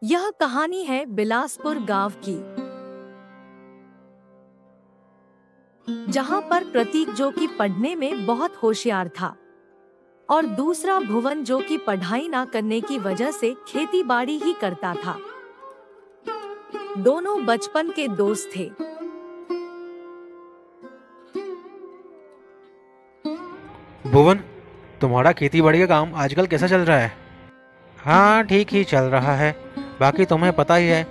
यह कहानी है बिलासपुर गांव की, जहां पर प्रतीक जो कि पढ़ने में बहुत होशियार था और दूसरा भुवन जो कि पढ़ाई ना करने की वजह से खेती बाड़ी ही करता था। दोनों बचपन के दोस्त थे। भुवन, तुम्हारा खेती बाड़ी का काम आजकल कैसा चल रहा है? हाँ, ठीक ही चल रहा है। बाकी तुम्हें पता ही है,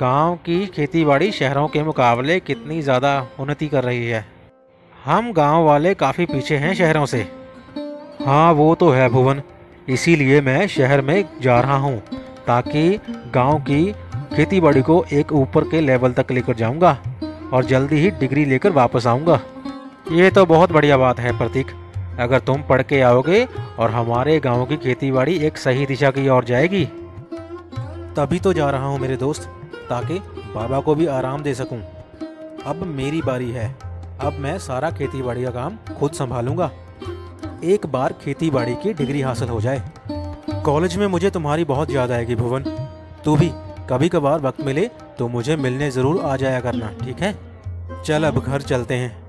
गांव की खेती बाड़ी शहरों के मुकाबले कितनी ज़्यादा उन्नति कर रही है। हम गांव वाले काफ़ी पीछे हैं शहरों से। हाँ, वो तो है भुवन। इसीलिए मैं शहर में जा रहा हूँ, ताकि गांव की खेती बाड़ी को एक ऊपर के लेवल तक लेकर जाऊँगा और जल्दी ही डिग्री लेकर वापस आऊँगा। ये तो बहुत बढ़िया बात है प्रतीक। अगर तुम पढ़ के आओगे और हमारे गांव की खेतीबाड़ी एक सही दिशा की ओर जाएगी। तभी तो जा रहा हूं मेरे दोस्त, ताकि बाबा को भी आराम दे सकूं। अब मेरी बारी है। अब मैं सारा खेतीबाड़ी का काम खुद संभालूंगा, एक बार खेतीबाड़ी की डिग्री हासिल हो जाए। कॉलेज में मुझे तुम्हारी बहुत याद आएगी भुवन। तू भी कभी कभार वक्त मिले तो मुझे मिलने ज़रूर आ जाया करना, ठीक है? चल अब घर चलते हैं।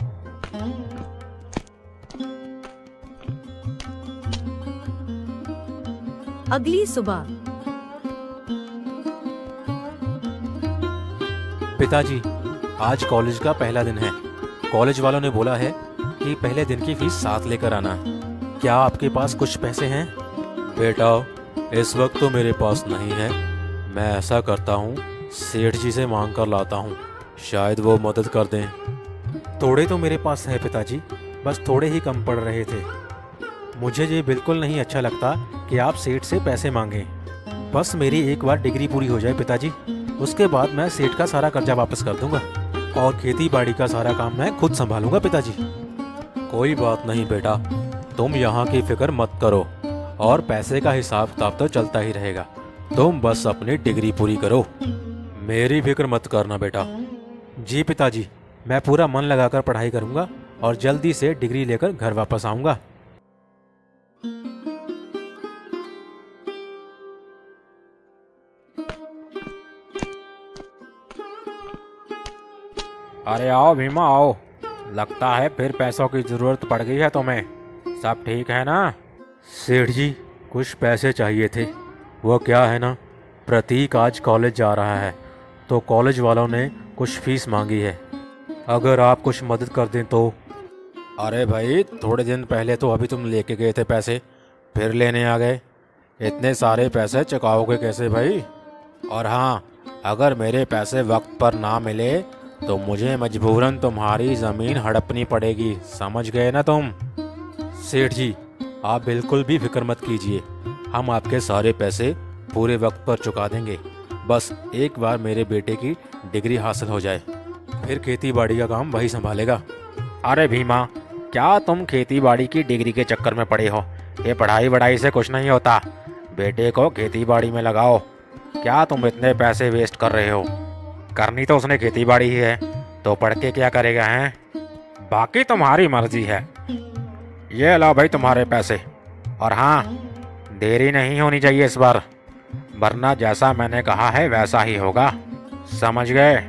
अगली सुबह पिताजी, आज कॉलेज का पहला दिन है। कॉलेज वालों ने बोला है कि पहले दिन की फीस साथ लेकर आना। क्या आपके पास कुछ पैसे हैं? बेटा, इस वक्त तो मेरे पास नहीं है। मैं ऐसा करता हूँ, सेठ जी से मांग कर लाता हूँ, शायद वो मदद कर दें। थोड़े तो मेरे पास है पिताजी, बस थोड़े ही कम पड़ रहे थे। मुझे ये बिल्कुल नहीं अच्छा लगता कि आप सेठ से पैसे मांगें। बस मेरी एक बार डिग्री पूरी हो जाए पिताजी, उसके बाद मैं सेठ का सारा कर्जा वापस कर दूंगा और खेती बाड़ी का सारा काम मैं खुद संभालूंगा पिताजी। कोई बात नहीं बेटा, तुम यहाँ की फिक्र मत करो और पैसे का हिसाब किताब तो चलता ही रहेगा। तुम बस अपनी डिग्री पूरी करो, मेरी फिक्र मत करना बेटा। जी पिताजी, मैं पूरा मन लगाकर पढ़ाई करूँगा और जल्दी से डिग्री लेकर घर वापस आऊँगा। अरे आओ भीमा आओ, लगता है फिर पैसों की ज़रूरत पड़ गई है तुम्हें। सब ठीक है ना? सेठ जी, कुछ पैसे चाहिए थे। वो क्या है ना, प्रतीक आज कॉलेज जा रहा है तो कॉलेज वालों ने कुछ फीस मांगी है। अगर आप कुछ मदद कर दें तो। अरे भाई, थोड़े दिन पहले तो अभी तुम लेके गए थे पैसे, फिर लेने आ गए। इतने सारे पैसे चुकाओगे कैसे भाई? और हाँ, अगर मेरे पैसे वक्त पर ना मिले तो मुझे मजबूरन तुम्हारी ज़मीन हड़पनी पड़ेगी, समझ गए ना तुम? सेठ जी, आप बिल्कुल भी फिक्र मत कीजिए, हम आपके सारे पैसे पूरे वक्त पर चुका देंगे। बस एक बार मेरे बेटे की डिग्री हासिल हो जाए, फिर खेती बाड़ी का काम वही संभालेगा। अरे भीमा, क्या तुम खेती बाड़ी की डिग्री के चक्कर में पड़े हो? ये पढ़ाई वढ़ाई से कुछ नहीं होता। बेटे को खेती बाड़ी में लगाओ। क्या तुम इतने पैसे वेस्ट कर रहे हो? करनी तो उसने खेती बाड़ी ही है, तो पढ़ के क्या करेगा हैं? बाकी तुम्हारी मर्जी है। ये लो भाई तुम्हारे पैसे। और हाँ, देरी नहीं होनी चाहिए इस बार, वरना जैसा मैंने कहा है वैसा ही होगा, समझ गए?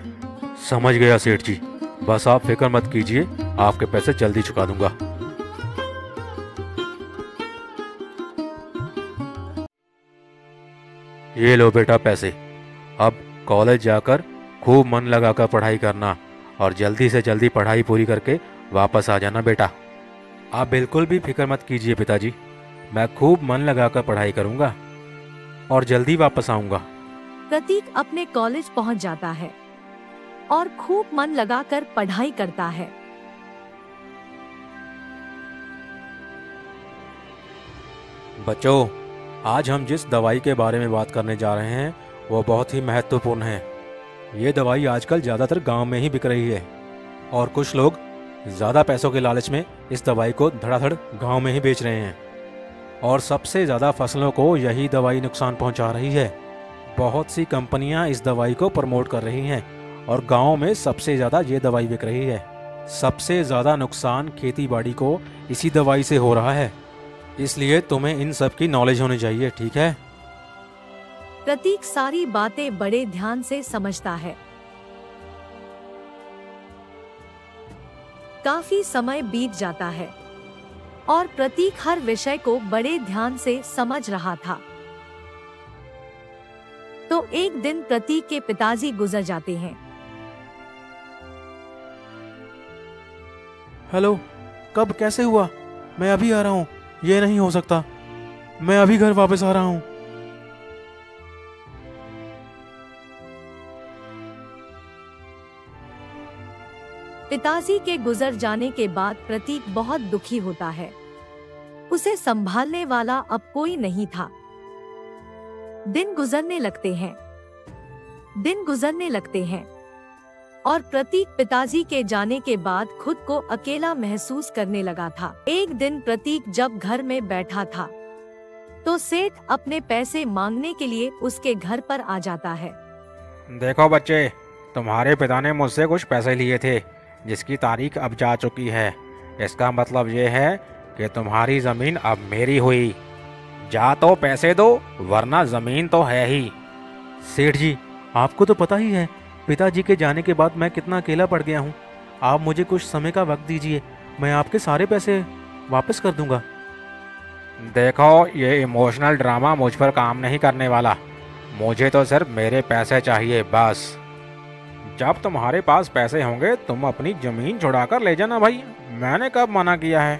समझ गया सेठ जी, बस आप फिक्र मत कीजिए, आपके पैसे जल्दी चुका दूंगा। ये लो बेटा पैसे। अब कॉलेज जाकर खूब मन लगाकर पढ़ाई करना और जल्दी से जल्दी पढ़ाई पूरी करके वापस आ जाना बेटा। आप बिल्कुल भी फिक्र मत कीजिए पिताजी, मैं खूब मन लगाकर पढ़ाई करूंगा और जल्दी वापस आऊंगा। प्रतीक अपने कॉलेज पहुंच जाता है और खूब मन लगाकर पढ़ाई करता है। बच्चों, आज हम जिस दवाई के बारे में बात करने जा रहे हैं वो बहुत ही महत्वपूर्ण है। ये दवाई आजकल ज़्यादातर गांव में ही बिक रही है और कुछ लोग ज़्यादा पैसों के लालच में इस दवाई को धड़ाधड़ गांव में ही बेच रहे हैं और सबसे ज़्यादा फसलों को यही दवाई नुकसान पहुंचा रही है। बहुत सी कंपनियां इस दवाई को प्रमोट कर रही हैं और गांव में सबसे ज़्यादा ये दवाई बिक रही है। सबसे ज़्यादा नुकसान खेती बाड़ी को इसी दवाई से हो रहा है, इसलिए तुम्हें इन सब की नॉलेज होनी चाहिए, ठीक है? प्रतीक सारी बातें बड़े ध्यान से समझता है। काफी समय बीत जाता है और प्रतीक हर विषय को बड़े ध्यान से समझ रहा था। तो एक दिन प्रतीक के पिताजी गुजर जाते हैं। हेलो, कब कैसे हुआ? मैं अभी आ रहा हूँ। ये नहीं हो सकता, मैं अभी घर वापस आ रहा हूँ। पिताजी के गुजर जाने के बाद प्रतीक बहुत दुखी होता है। उसे संभालने वाला अब कोई नहीं था। दिन गुजरने लगते हैं और प्रतीक पिताजी के जाने के बाद खुद को अकेला महसूस करने लगा था। एक दिन प्रतीक जब घर में बैठा था तो सेठ अपने पैसे मांगने के लिए उसके घर पर आ जाता है। देखो बच्चे, तुम्हारे पिता ने मुझसे कुछ पैसे लिए थे जिसकी तारीख अब जा चुकी है। इसका मतलब ये है कि तुम्हारी जमीन अब मेरी हुई। जा तो पैसे दो, वरना जमीन तो है ही। सेठ जी, आपको तो पता ही है पिताजी के जाने के बाद मैं कितना अकेला पड़ गया हूँ। आप मुझे कुछ समय का वक्त दीजिए, मैं आपके सारे पैसे वापस कर दूंगा। देखो, ये इमोशनल ड्रामा मुझ पर काम नहीं करने वाला। मुझे तो सिर्फ मेरे पैसे चाहिए, बस। जब तुम्हारे पास पैसे होंगे तुम अपनी जमीन छुड़ाकर ले जाना भाई। मैंने कब मना किया है?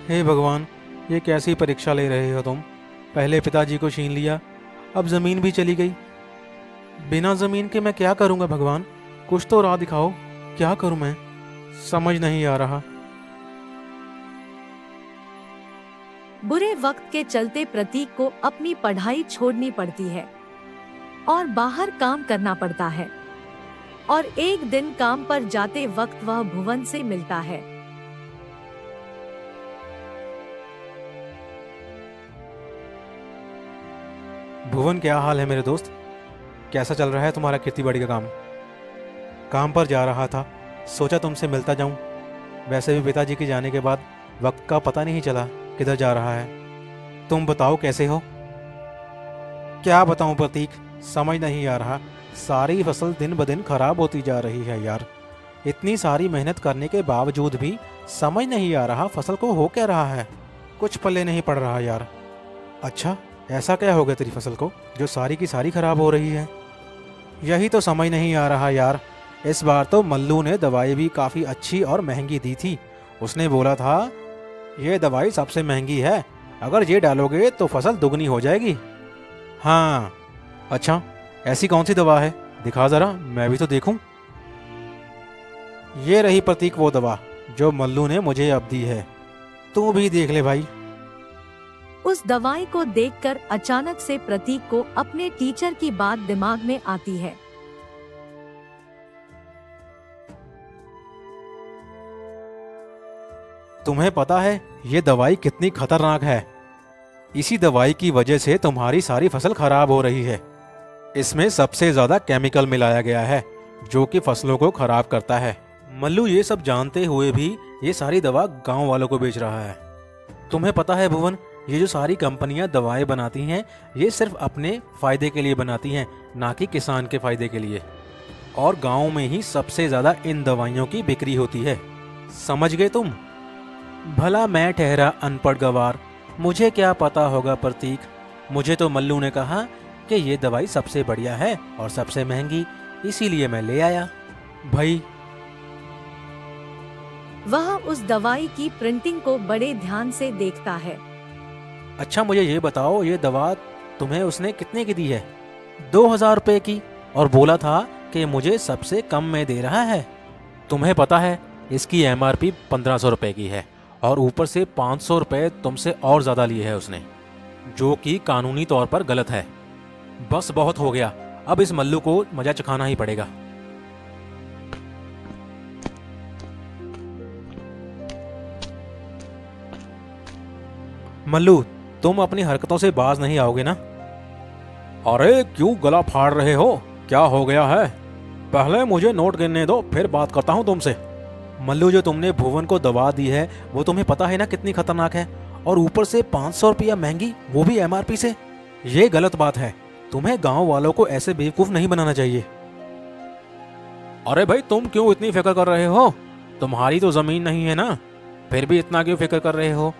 हे भगवान, ये कैसी परीक्षा ले रहे हो तुम? पहले पिताजी को छीन लिया, अब जमीन भी चली गई। बिना जमीन के मैं क्या करूंगा भगवान? कुछ तो राह दिखाओ, क्या करूं मैं? समझ नहीं आ रहा। बुरे वक्त के चलते प्रतीक को अपनी पढ़ाई छोड़नी पड़ती है और बाहर काम करना पड़ता है। और एक दिन काम पर जाते वक्त वह भुवन से मिलता है। भुवन, क्या हाल है मेरे दोस्त? कैसा चल रहा है तुम्हारा खेतीबाड़ी का काम? काम पर जा रहा था, सोचा तुमसे मिलता जाऊं। वैसे भी पिताजी के जाने के बाद वक्त का पता नहीं चला किधर जा रहा है। तुम बताओ कैसे हो? क्या बताऊं प्रतीक, समझ नहीं आ रहा। सारी फसल दिन ब दिन खराब होती जा रही है यार। इतनी सारी मेहनत करने के बावजूद भी समझ नहीं आ रहा फसल को हो क्या रहा है। कुछ पल्ले नहीं पड़ रहा यार। अच्छा, ऐसा क्या हो गया तेरी फसल को जो सारी की सारी खराब हो रही है? यही तो समझ नहीं आ रहा यार। इस बार तो मल्लू ने दवाई भी काफ़ी अच्छी और महंगी दी थी। उसने बोला था ये दवाई सबसे महंगी है, अगर ये डालोगे तो फसल दुगनी हो जाएगी। हाँ, अच्छा, ऐसी कौन सी दवा है? दिखा जरा, मैं भी तो देखूं। ये रही प्रतीक वो दवा जो मल्लू ने मुझे अब दी है। तू भी देख ले भाई। उस दवाई को देखकर अचानक से प्रतीक को अपने टीचर की बात दिमाग में आती है। तुम्हें पता है ये दवाई कितनी खतरनाक है? इसी दवाई की वजह से तुम्हारी सारी फसल खराब हो रही है। इसमें सबसे ज्यादा केमिकल मिलाया गया है जो कि फसलों को खराब करता है। मल्लू ये सब जानते हुए भी ये सारी दवा गांव वालों को बेच रहा है। तुम्हें पता है भुवन, ये जो सारी कंपनियां दवाएं बनाती हैं ये सिर्फ अपने फायदे के लिए बनाती हैं, ना कि किसान के फायदे के लिए। और गांव में ही सबसे ज्यादा इन दवाइयों की बिक्री होती है। समझ गए तुम? भला मैं ठहरा अनपढ़ गवार, मुझे क्या पता होगा प्रतीक। मुझे तो मल्लू ने कहा कि ये दवाई सबसे बढ़िया है और सबसे महंगी, इसीलिए मैं ले आया भाई। वह उस दवाई की प्रिंटिंग को बड़े ध्यान से देखता है। अच्छा, मुझे ये बताओ, ये दवा तुम्हें उसने कितने की दी है? 2000 रुपए की, और बोला था कि मुझे सबसे कम में दे रहा है। तुम्हें पता है इसकी MRP 1500 रुपए की है और ऊपर से 500 रुपए तुमसे और ज़्यादा लिए है उसने, जो कि कानूनी तौर पर गलत है। बस बहुत हो गया, अब इस मल्लू को मजा चखाना ही पड़ेगा। मल्लू, तुम अपनी हरकतों से बाज नहीं आओगे ना? अरे क्यों गला फाड़ रहे हो? क्या हो गया है? पहले मुझे नोट गिनने दो, फिर बात करता हूँ तुमसे। मल्लू, जो तुमने भुवन को दवा दी है वो तुम्हें पता है ना कितनी खतरनाक है, और ऊपर से 500 रुपया महंगी, वो भी MRP से। ये गलत बात है। तुम्हें गांव वालों को ऐसे बेवकूफ नहीं बनाना चाहिए। अरे भाई, तुम क्यों इतनी फिक्र कर रहे हो? तुम्हारी तो जमीन नहीं है ना, फिर भी इतना क्यों फिक्र कर रहे हो?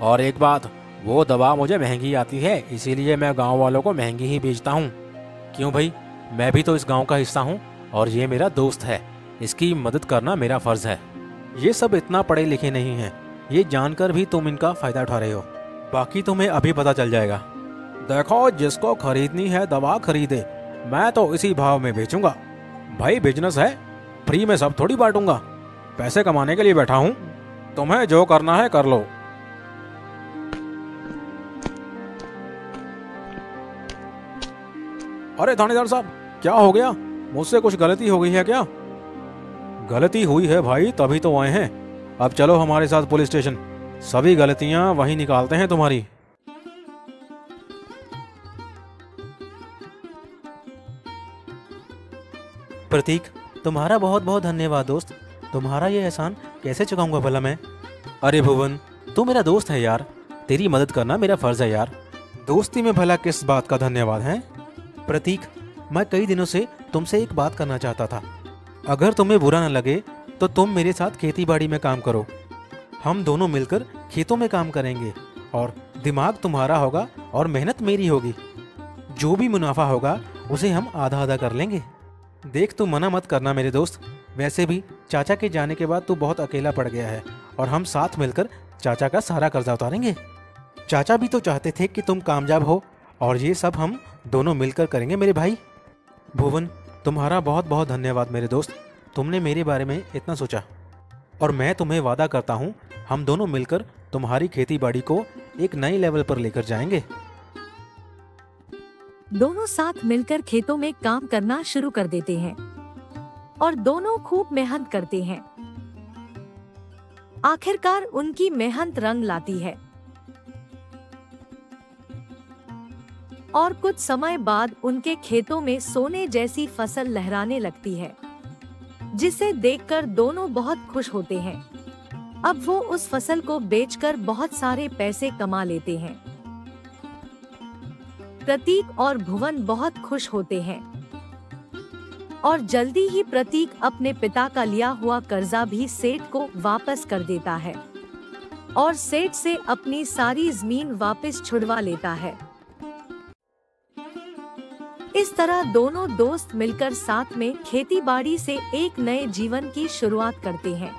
और एक बात, वो दवा मुझे महंगी आती है, इसीलिए मैं गांव वालों को महंगी ही बेचता हूँ। क्यों भाई, मैं भी तो इस गांव का हिस्सा हूँ और ये मेरा दोस्त है, इसकी मदद करना मेरा फर्ज है। ये सब इतना पढ़े लिखे नहीं हैं, ये जानकर भी तुम इनका फायदा उठा रहे हो। बाकी तुम्हें अभी पता चल जाएगा। देखो, जिसको खरीदनी है दवा खरीदे, मैं तो इसी भाव में बेचूंगा। भाई बिजनेस है, फ्री में सब थोड़ी बांटूंगा, पैसे कमाने के लिए बैठा हूँ। तुम्हें जो करना है कर लो। अरे थानेदार साहब, क्या हो गया? मुझसे कुछ गलती हो गई है क्या? गलती हुई है भाई, तभी तो आए हैं। अब चलो हमारे साथ पुलिस स्टेशन, सभी गलतियां वहीं निकालते हैं तुम्हारी। प्रतीक, तुम्हारा बहुत बहुत धन्यवाद दोस्त। तुम्हारा ये एहसान कैसे चुकाऊंगा भला मैं? अरे भुवन, तू मेरा दोस्त है यार, तेरी मदद करना मेरा फर्ज है यार। दोस्ती में भला किस बात का धन्यवाद है? प्रतीक, मैं कई दिनों से तुमसे एक बात करना चाहता था। अगर तुम्हें बुरा न लगे तो तुम मेरे साथ खेती बाड़ी में काम करो। हम दोनों मिलकर खेतों में काम करेंगे और दिमाग तुम्हारा होगा और मेहनत मेरी होगी। जो भी मुनाफा होगा उसे हम आधा आधा कर लेंगे। देख, तू मना मत करना मेरे दोस्त। वैसे भी चाचा के जाने के बाद तू बहुत अकेला पड़ गया है और हम साथ मिलकर चाचा का सारा कर्जा उतारेंगे। चाचा भी तो चाहते थे कि तुम कामयाब हो और ये सब हम दोनों मिलकर करेंगे मेरे भाई। भुवन, तुम्हारा बहुत बहुत धन्यवाद मेरे दोस्त, तुमने मेरे बारे में इतना सोचा। और मैं तुम्हें वादा करता हूँ, हम दोनों मिलकर तुम्हारी खेती बाड़ी को एक नए लेवल पर लेकर जाएंगे। दोनों साथ मिलकर खेतों में काम करना शुरू कर देते हैं और दोनों खूब मेहनत करते हैं। आखिरकार उनकी मेहनत रंग लाती है और कुछ समय बाद उनके खेतों में सोने जैसी फसल लहराने लगती है, जिसे देखकर दोनों बहुत खुश होते हैं। अब वो उस फसल को बेचकर बहुत सारे पैसे कमा लेते हैं। प्रतीक और भुवन बहुत खुश होते हैं और जल्दी ही प्रतीक अपने पिता का लिया हुआ कर्जा भी सेठ को वापस कर देता है और सेठ से अपनी सारी जमीन वापस छुड़वा लेता है। इस तरह दोनों दोस्त मिलकर साथ में खेती बाड़ी से एक नए जीवन की शुरुआत करते हैं।